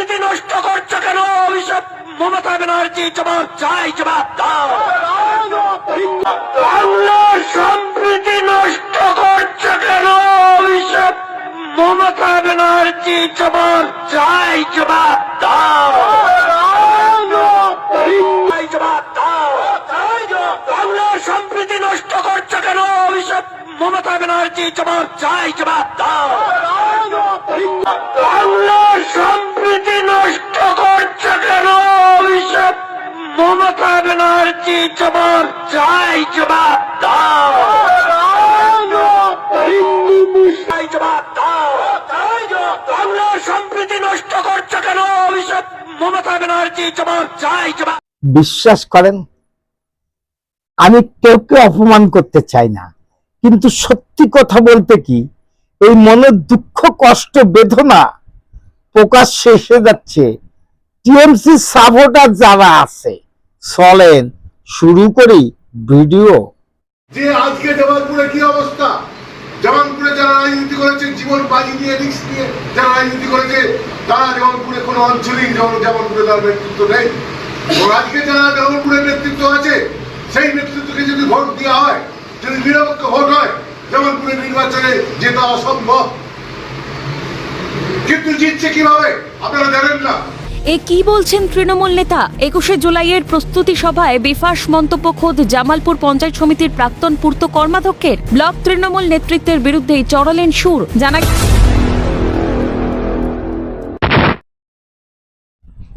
সম্প্রীতি নষ্ট করছো কেন? অভিষেক মমতা ব্যানার্জি জবাব চাই, জবাব দাও। বাংলার সম্প্রীতি নষ্ট করছো কেন? অভিষেক মমতা ব্যানার্জি জবাব চাই, জবাব দাও। জবাব দাও। বাংলার সম্প্রীতি নষ্ট করছো কেন? অভিষেক মমতা ব্যানার্জি জবাব চাই, জবাব দাও। বাংলার সম্প্রীতি নষ্ট করছো কেন? অভিষেক মমতা ব্যানার্জি জবাব চাই, জবাব দাও। জবাব দাও। বাংলার সম্প্রীতি নষ্ট করছো কেন? অভিষেক মমতা ব্যানার্জি জবাব চাই, জবাব। বিশ্বাস করেন, আমি কেউকে অপমান করতে চাই না, কিন্তু সত্যি কথা বলতে কি, এই মনের দুঃখ কষ্ট বেদনা প্রকাশ্যে এসে যাচ্ছে। টিএমসি সাপোর্টার যারা আছে, চলেন শুরু করি ভিডিও। যে আজকে জামালপুরে কি অবস্থা, জামালপুরে যারা রাজনীতি করেছে, জীবন বাজি দিয়ে রিস্ক নিয়ে যারা রাজনীতি করেছে, তারা জামালপুরে কোনো অঞ্চলেই জামালপুরে তার নেতৃত্ব নেই। এবং আজকে যারা জামালপুরের নেতৃত্ব আছে, সেই নেতৃত্বকে যদি ভোট দেওয়া হয়, যদি নিরপেক্ষ ভোট হয়, জামালপুরের নির্বাচনে জেতা অসম্ভব। কিন্তু জিতছে কিভাবে আপনারা জানেন না। এ কি বলছেন তৃণমূল নেতা? 21শে জুলাইয়ের প্রস্তুতি সভায় বেফাঁস মন্তব্য খোদ জামালপুর পঞ্চায়েত সমিতির প্রাক্তন পূর্ত কর্মাধ্যক্ষের। ব্লক তৃণমূল নেতৃত্বের বিরুদ্ধেই চড়ালেন সুর। জানা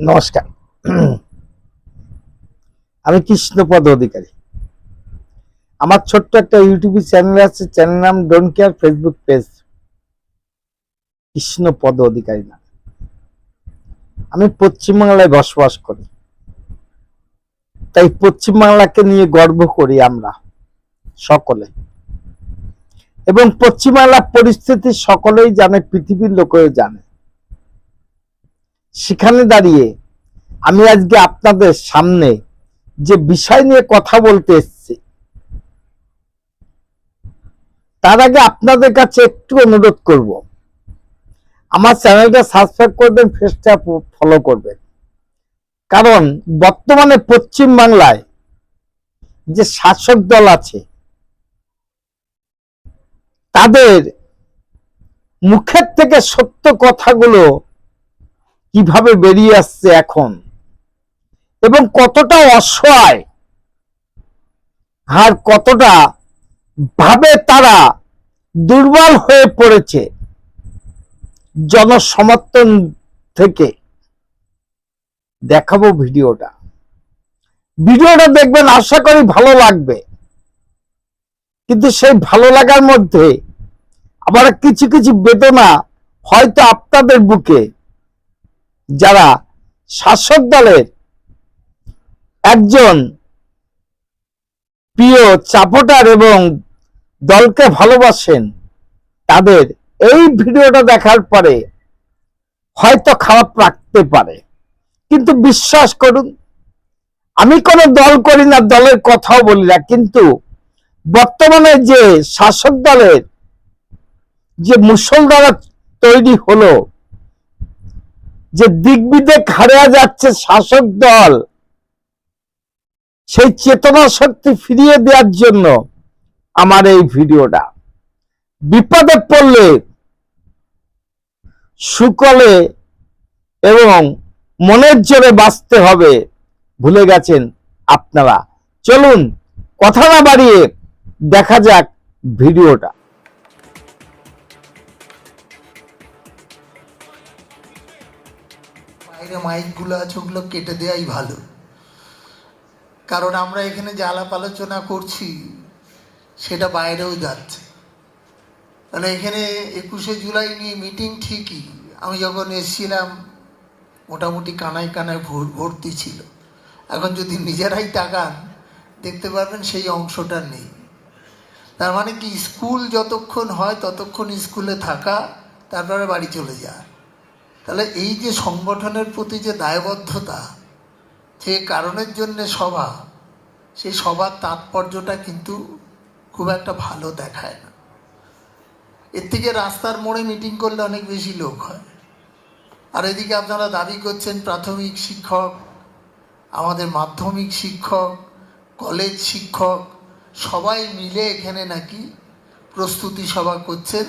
নমস্কার, আমি কৃষ্ণপদ অধিকারী। আমার ছোট্ট একটা ইউটিউব চ্যানেল আছে, চ্যানেল নাম don't care, Facebook page Krishnapada Adhikari নাম। আমি পশ্চিমবাংলায় বসবাস করি, তাই পশ্চিমবাংলাকে নিয়ে গর্ব করি আমরা সকলে। এবং পশ্চিমবাংলার পরিস্থিতি সকলেই জানে, পৃথিবীর লোকেও জানে। সেখানে দাঁড়িয়ে আমি আজকে আপনাদের সামনে যে বিষয় নিয়ে কথা বলতে এসেছি, তার আগে আপনাদের কাছে একটু অনুরোধ করব, আমার চ্যানেলটা সাবস্ক্রাইব করবেন, পেজটা ফলো করবেন। কারণ বর্তমানে পশ্চিম বাংলায় যে শাসক দল আছে, তাদের মুখের থেকে সত্য কথাগুলো কিভাবে বেরিয়ে আসছে এখন, এবং কতটা অসহায় আর কতটা ভাবে তারা দুর্বল হয়ে পড়েছে জনসমর্থন থেকে, দেখাবো ভিডিওটা দেখবেন, আশা করি ভালো লাগবে। কিন্তু সেই ভালো লাগার মধ্যে আবার কিছু কিছু বেদনা হয়তো আপনাদের বুকে, যারা শাসক দলের একজন প্রিয় সাপোর্টার এবং দলকে ভালোবাসেন, তাদের এই ভিডিওটা দেখার পরে হয়তো খারাপ লাগতে পারে। কিন্তু বিশ্বাস করুন, আমি কোনো দল করি না, দলের কথাও বলি না, কিন্তু বর্তমানে যে শাসক দলের যে মুসলধারা তৈরি হলো, যে দিগ্বিদিক হারিয়ে যাচ্ছে শাসক দল, সেই চেতনা শক্তি ফিরিয়ে দেওয়ার জন্য আমার এই ভিডিওটা। বিপদে পড়লে সুকলে এবং মনের জোরে বাঁচতে হবে, ভুলে গেছেন আপনারা। চলুন কথা না বাড়িয়ে দেখা যাক ভিডিওটা। বাইরে মাইকগুলো আছে, ওগুলো কেটে দেওয়াই ভালো। কারণ আমরা এখানে যে আলাপ আলোচনা করছি সেটা বাইরেও যাচ্ছে। মানে এখানে 21শে জুলাই নিয়ে মিটিং ঠিকই, আমি যখন এসেছিলাম মোটামুটি কানায় কানায় ভর্তি ছিল। এখন যদি নিজেরাই তাকান দেখতে পারবেন সেই অংশটা নেই। তার মানে কি, স্কুল যতক্ষণ হয় ততক্ষণ স্কুলে থাকা, তারপরে বাড়ি চলে যাওয়া। তাহলে এই যে সংগঠনের প্রতি যে দায়বদ্ধতা, যে কারণের জন্য সভা, সেই সভার তাৎপর্যটা কিন্তু খুব একটা ভালো দেখায় না। এর থেকে রাস্তার মোড়ে মিটিং করলে অনেক বেশি লোক হয়। আর এদিকে আপনারা দাবি করছেন প্রাথমিক শিক্ষক, আমাদের মাধ্যমিক শিক্ষক, কলেজ শিক্ষক সবাই মিলে এখানে নাকি প্রস্তুতি সভা করছেন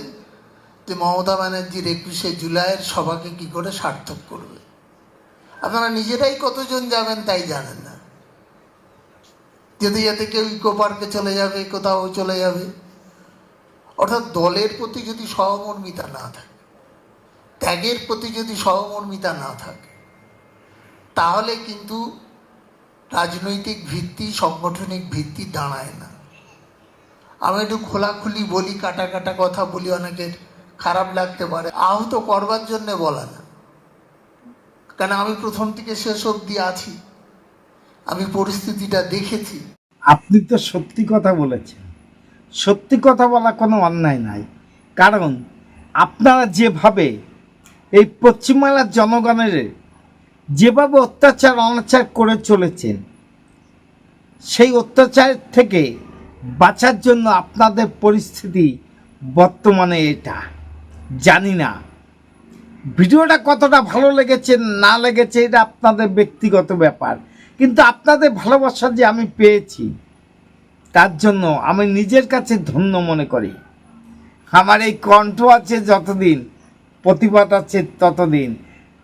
যে মমতা ব্যানার্জির 21শে জুলাইয়ের সভাকে কি করে সার্থক করবে। আপনারা নিজেরাই কতজন যাবেন তাই জানেন না। যাতে কেউ ইকো পার্কে চলে যাবে, কোথাও চলে যাবে। অর্থাৎ দলের প্রতি যদি সহমর্মিতা না থাকে, ত্যাগের প্রতি যদি সহমর্মিতা না থাকে, তাহলে কিন্তু রাজনৈতিক ভিত্তি, সাংগঠনিক ভিত্তি দাঁড়ায় না। আমি একটু খোলাখুলি বলি, কাটা কাটা কথা বলি, অনেকের খারাপ লাগতে পারে, আহত করবার জন্যে বলা না। কারণ আমি প্রথম থেকে শেষ অবধি আছি, আমি পরিস্থিতিটা দেখেছি। আপনি তো সত্যি কথা বলেছেন, সত্যি কথা বলা কোনো অন্যায় নাই। কারণ আপনারা যেভাবে এই পশ্চিমবাংলার জনগণের যেভাবে অত্যাচার অনাচার করে চলেছেন, সেই অত্যাচার থেকে বাঁচার জন্য আপনাদের পরিস্থিতি বর্তমানে এটা জানি না। ভিডিওটা কতটা ভালো লেগেছে না লেগেছে এটা আপনাদের ব্যক্তিগত ব্যাপার, কিন্তু আপনাদের ভালোবাসা যে আমি পেয়েছি তার জন্য আমি নিজের কাছে ধন্য মনে করি। আমার এই কণ্ঠ আছে যতদিন, প্রতিবাদ আছে ততদিন।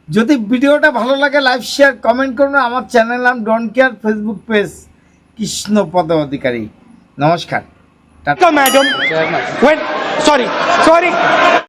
যদি ভিডিওটা ভালো লাগে লাইক শেয়ার কমেন্ট করুন। আমার চ্যানেল নাম don't care, Facebook page Krishnapada Adhikari. নমস্কার, টাটা। Madam, sorry.